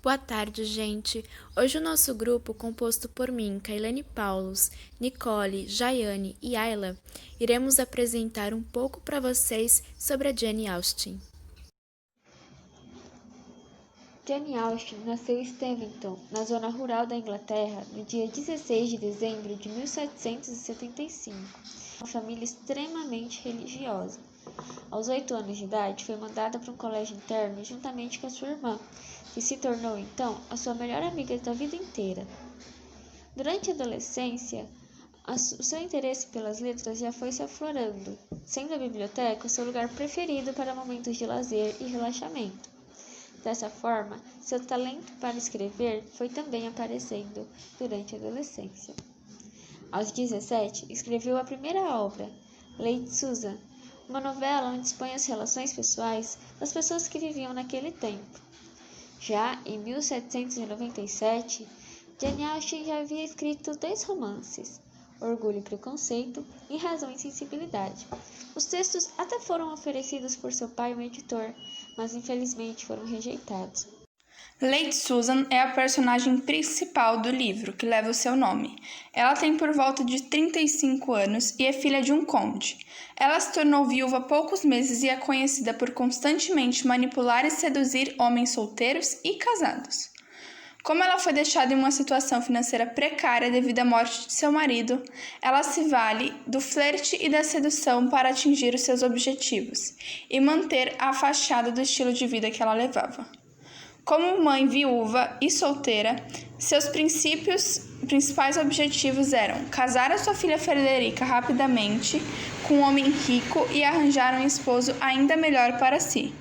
Boa tarde, gente. Hoje o nosso grupo, composto por mim, Kailane Paulus, Nicole, Jaiane e Ayla, iremos apresentar um pouco para vocês sobre a Jane Austen. Jane Austen nasceu em Steventon, na zona rural da Inglaterra, no dia 16 de dezembro de 1775, uma família extremamente religiosa. Aos 8 anos de idade, foi mandada para um colégio interno juntamente com a sua irmã, que se tornou então a sua melhor amiga da vida inteira. Durante a adolescência, o seu interesse pelas letras já foi se aflorando, sendo a biblioteca o seu lugar preferido para momentos de lazer e relaxamento. Dessa forma, seu talento para escrever foi também aparecendo durante a adolescência. Aos 17, escreveu a primeira obra, Lady Susan, uma novela onde expõe as relações pessoais das pessoas que viviam naquele tempo. Já em 1797, Jane Austen já havia escrito 2 romances, Orgulho e Preconceito e Razão e Sensibilidade. Os textos até foram oferecidos por seu pai, um editor, mas infelizmente foram rejeitados. Lady Susan é a personagem principal do livro, que leva o seu nome. Ela tem por volta de 35 anos e é filha de um conde. Ela se tornou viúva há poucos meses e é conhecida por constantemente manipular e seduzir homens solteiros e casados. Como ela foi deixada em uma situação financeira precária devido à morte de seu marido, ela se vale do flerte e da sedução para atingir os seus objetivos e manter a fachada do estilo de vida que ela levava. Como mãe viúva e solteira, seus principais objetivos eram casar a sua filha Frederica rapidamente com um homem rico e arranjar um esposo ainda melhor para si.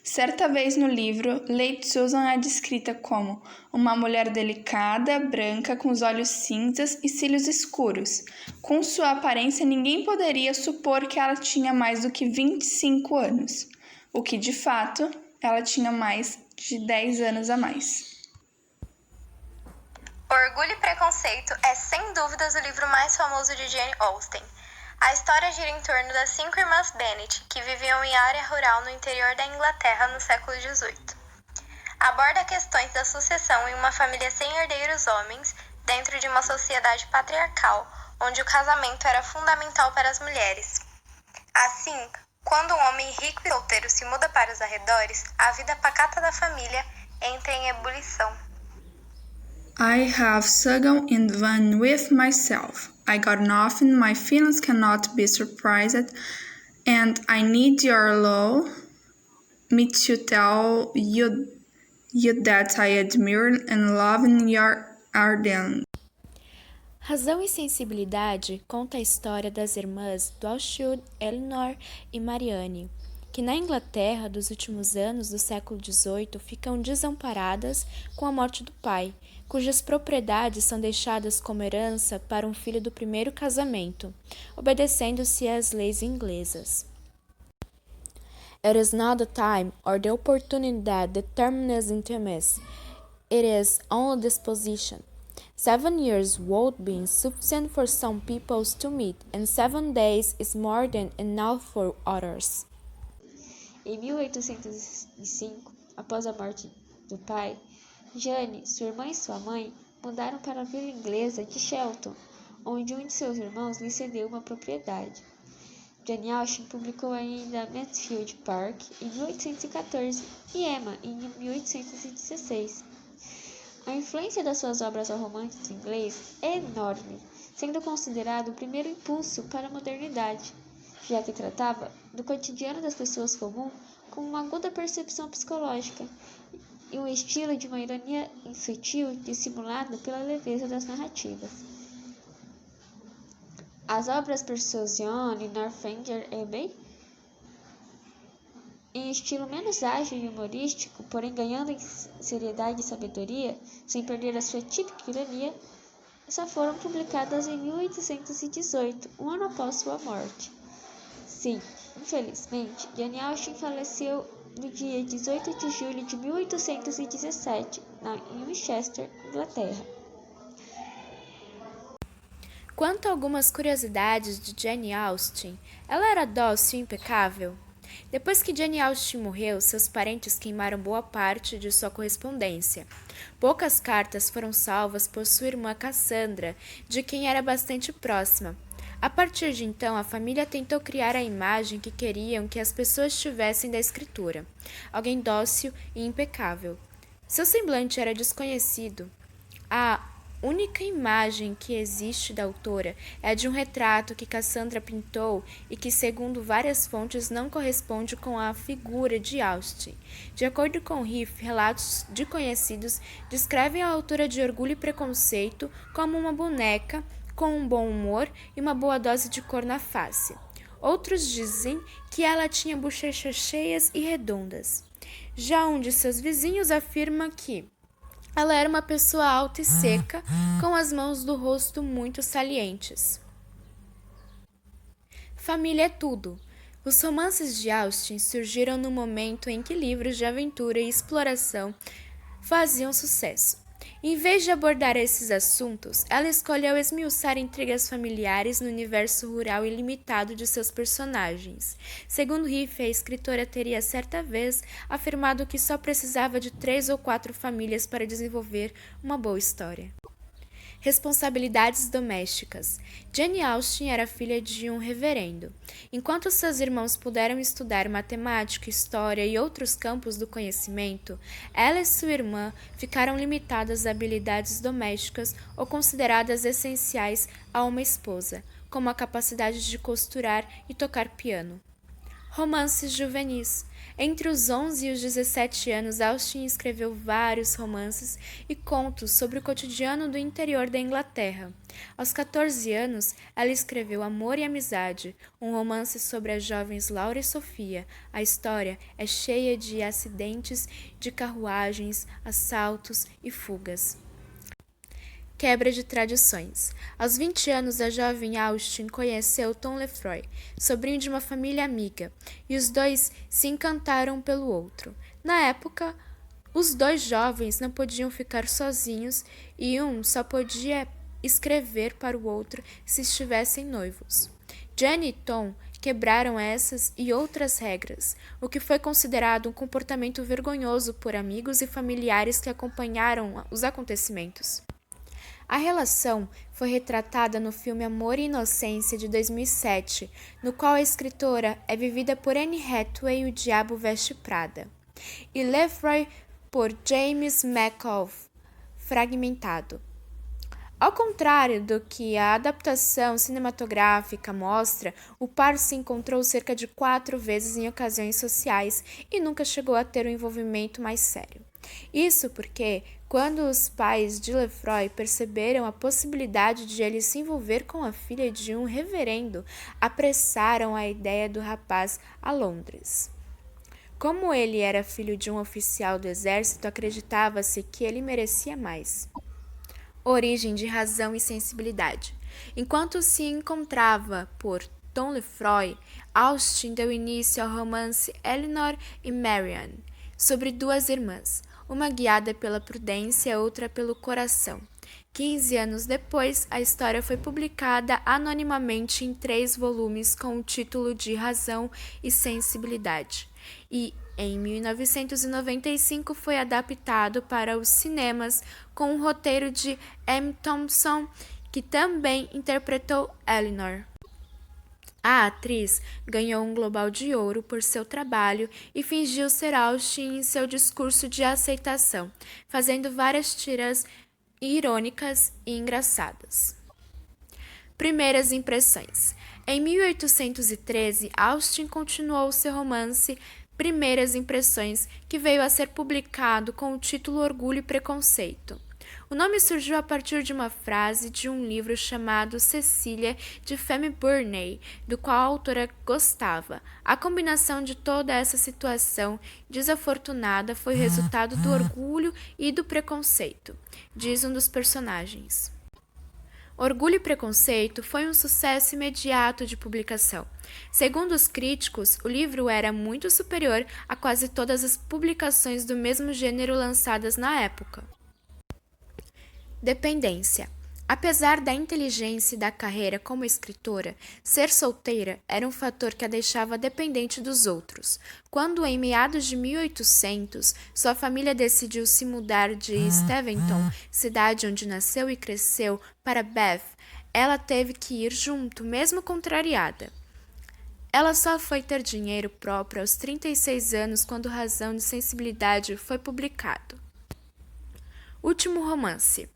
Certa vez no livro, Lady Susan é descrita como uma mulher delicada, branca, com os olhos cinzas e cílios escuros. Com sua aparência, ninguém poderia supor que ela tinha mais do que 25 anos, o que, de fato, ela tinha mais de 10 anos a mais. Orgulho e Preconceito é, sem dúvidas, o livro mais famoso de Jane Austen. A história gira em torno das 5 irmãs Bennet, que viviam em área rural no interior da Inglaterra no século XVIII. Aborda questões da sucessão em uma família sem herdeiros homens, dentro de uma sociedade patriarcal, onde o casamento era fundamental para as mulheres. Assim, quando um homem rico e solteiro se muda para os arredores, a vida pacata da família entra em ebulição. I have sung in one with myself. I got nothing, my feelings cannot be surprised, and I need your law me to tell you that I admire and love your ardent. Razão e Sensibilidade conta a história das irmãs Dwalshud, Elinor e Marianne, que na Inglaterra dos últimos anos do século XVIII ficam desamparadas com a morte do pai, cujas propriedades são deixadas como herança para um filho do primeiro casamento, obedecendo-se às leis inglesas. It is not the time or the opportunity that determines intimacy. It is only disposition. 7 years would be sufficient for some people to meet, and 7 days is more than enough for others. Em 1805, após a morte do pai, Jane, sua irmã e sua mãe mudaram para a vila inglesa de Shelton, onde um de seus irmãos lhe cedeu uma propriedade. Jane Austen publicou ainda Mansfield Park em 1814 e Emma em 1816. A influência das suas obras ao romance inglês é enorme, sendo considerado o primeiro impulso para a modernidade, já que tratava do cotidiano das pessoas comuns com uma aguda percepção psicológica e um estilo de uma ironia sutil dissimulada pela leveza das narrativas. As obras Persuasion e Northanger Abbey, em estilo menos ágil e humorístico, porém ganhando em seriedade e sabedoria, sem perder a sua típica ironia, só foram publicadas em 1818, um ano após sua morte. Sim, infelizmente, Jane Austen faleceu no dia 18 de julho de 1817, em Winchester, Inglaterra. Quanto a algumas curiosidades de Jane Austen, ela era dócil e impecável? Depois que Jane Austen morreu, seus parentes queimaram boa parte de sua correspondência. Poucas cartas foram salvas por sua irmã Cassandra, de quem era bastante próxima. A partir de então, a família tentou criar a imagem que queriam que as pessoas tivessem da escritora, alguém dócil e impecável. Seu semblante era desconhecido. A única imagem que existe da autora é a de um retrato que Cassandra pintou e que, segundo várias fontes, não corresponde com a figura de Austen. De acordo com Riff, relatos de conhecidos descrevem a autora de Orgulho e Preconceito como uma boneca com um bom humor e uma boa dose de cor na face. Outros dizem que ela tinha bochechas cheias e redondas. Já um de seus vizinhos afirma que ela era uma pessoa alta e seca, com as mãos do rosto muito salientes. Família é tudo. Os romances de Austen surgiram no momento em que livros de aventura e exploração faziam sucesso. Em vez de abordar esses assuntos, ela escolheu esmiuçar intrigas familiares no universo rural ilimitado de seus personagens. Segundo Riff, a escritora teria certa vez afirmado que só precisava de 3 ou 4 famílias para desenvolver uma boa história. Responsabilidades domésticas. Jane Austen era filha de um reverendo. Enquanto seus irmãos puderam estudar matemática, história e outros campos do conhecimento, ela e sua irmã ficaram limitadas a habilidades domésticas ou consideradas essenciais a uma esposa, como a capacidade de costurar e tocar piano. Romances juvenis. Entre os 11 e os 17 anos, Austen escreveu vários romances e contos sobre o cotidiano do interior da Inglaterra. Aos 14 anos, ela escreveu Amor e Amizade, um romance sobre as jovens Laura e Sofia. A história é cheia de acidentes de carruagens, assaltos e fugas. Quebra de tradições. Aos 20 anos, a jovem Austen conheceu Tom Lefroy, sobrinho de uma família amiga, e os dois se encantaram pelo outro. Na época, os dois jovens não podiam ficar sozinhos e um só podia escrever para o outro se estivessem noivos. Jane e Tom quebraram essas e outras regras, o que foi considerado um comportamento vergonhoso por amigos e familiares que acompanharam os acontecimentos. A relação foi retratada no filme Amor e Inocência, de 2007, no qual a escritora é vivida por Anne Hathaway e o Diabo Veste Prada, e Lefroy por James McAvoy, fragmentado. Ao contrário do que a adaptação cinematográfica mostra, o par se encontrou cerca de 4 vezes em ocasiões sociais e nunca chegou a ter um envolvimento mais sério. Isso porque, quando os pais de Lefroy perceberam a possibilidade de ele se envolver com a filha de um reverendo, apressaram a ideia do rapaz a Londres. Como ele era filho de um oficial do exército, acreditava-se que ele merecia mais. Origem de razão e sensibilidade. Enquanto se encontrava por Tom Lefroy, Austen deu início ao romance Elinor e Marianne, sobre 2 irmãs, uma guiada pela prudência, outra pelo coração. 15 anos depois, a história foi publicada anonimamente em 3 volumes com o título de Razão e Sensibilidade, e em 1995 foi adaptado para os cinemas com o roteiro de M. Thompson, que também interpretou Elinor. A atriz ganhou um Global de Ouro por seu trabalho e fingiu ser Austen em seu discurso de aceitação, fazendo várias tiras irônicas e engraçadas. Primeiras impressões. Em 1813, Austen continuou seu romance Primeiras Impressões, que veio a ser publicado com o título Orgulho e Preconceito. O nome surgiu a partir de uma frase de um livro chamado Cecília, de Femme Burney, do qual a autora gostava. A combinação de toda essa situação desafortunada foi o resultado do orgulho e do preconceito, diz um dos personagens. Orgulho e Preconceito foi um sucesso imediato de publicação. Segundo os críticos, o livro era muito superior a quase todas as publicações do mesmo gênero lançadas na época. Dependência. Apesar da inteligência e da carreira como escritora, ser solteira era um fator que a deixava dependente dos outros. Quando, em meados de 1800, sua família decidiu se mudar de Steventon, cidade onde nasceu e cresceu, para Bath, ela teve que ir junto, mesmo contrariada. Ela só foi ter dinheiro próprio aos 36 anos quando Razão de Sensibilidade foi publicado. Último romance.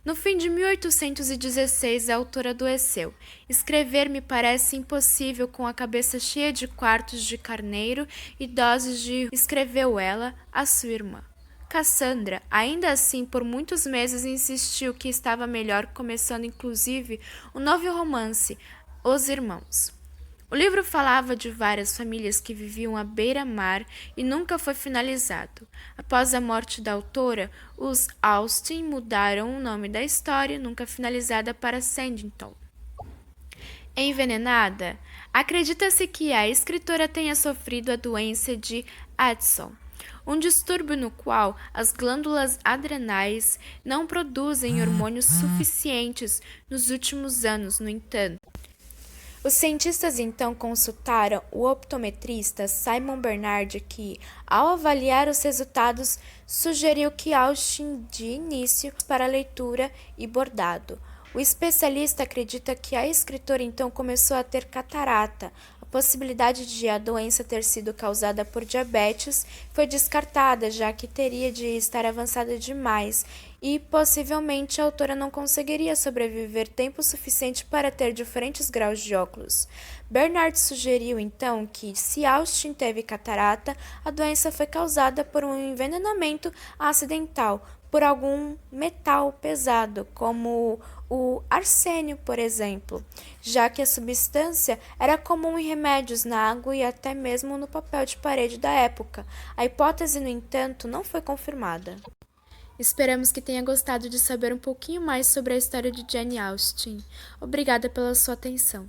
No fim de 1816, a autora adoeceu. Escrever me parece impossível com a cabeça cheia de quartos de carneiro e doses de... escreveu ela à sua irmã. Cassandra, ainda assim, por muitos meses insistiu que estava melhor, começando inclusive o novo romance, Os Irmãos. O livro falava de várias famílias que viviam à beira-mar e nunca foi finalizado. Após a morte da autora, os Austen mudaram o nome da história, nunca finalizada, para Sanditon. Envenenada? Acredita-se que a escritora tenha sofrido a doença de Addison, um distúrbio no qual as glândulas adrenais não produzem hormônios suficientes nos últimos anos, no entanto. Os cientistas então consultaram o optometrista Simon Bernard, que, ao avaliar os resultados, sugeriu que Austen de início para leitura e bordado. O especialista acredita que a escritora então começou a ter catarata. A possibilidade de a doença ter sido causada por diabetes foi descartada, já que teria de estar avançada demais e possivelmente a autora não conseguiria sobreviver tempo suficiente para ter diferentes graus de óculos. Bernard sugeriu então que, se Austen teve catarata, a doença foi causada por um envenenamento acidental por algum metal pesado, como o arsênio, por exemplo, já que a substância era comum em remédios, na água e até mesmo no papel de parede da época. A hipótese, no entanto, não foi confirmada. Esperamos que tenha gostado de saber um pouquinho mais sobre a história de Jane Austen. Obrigada pela sua atenção.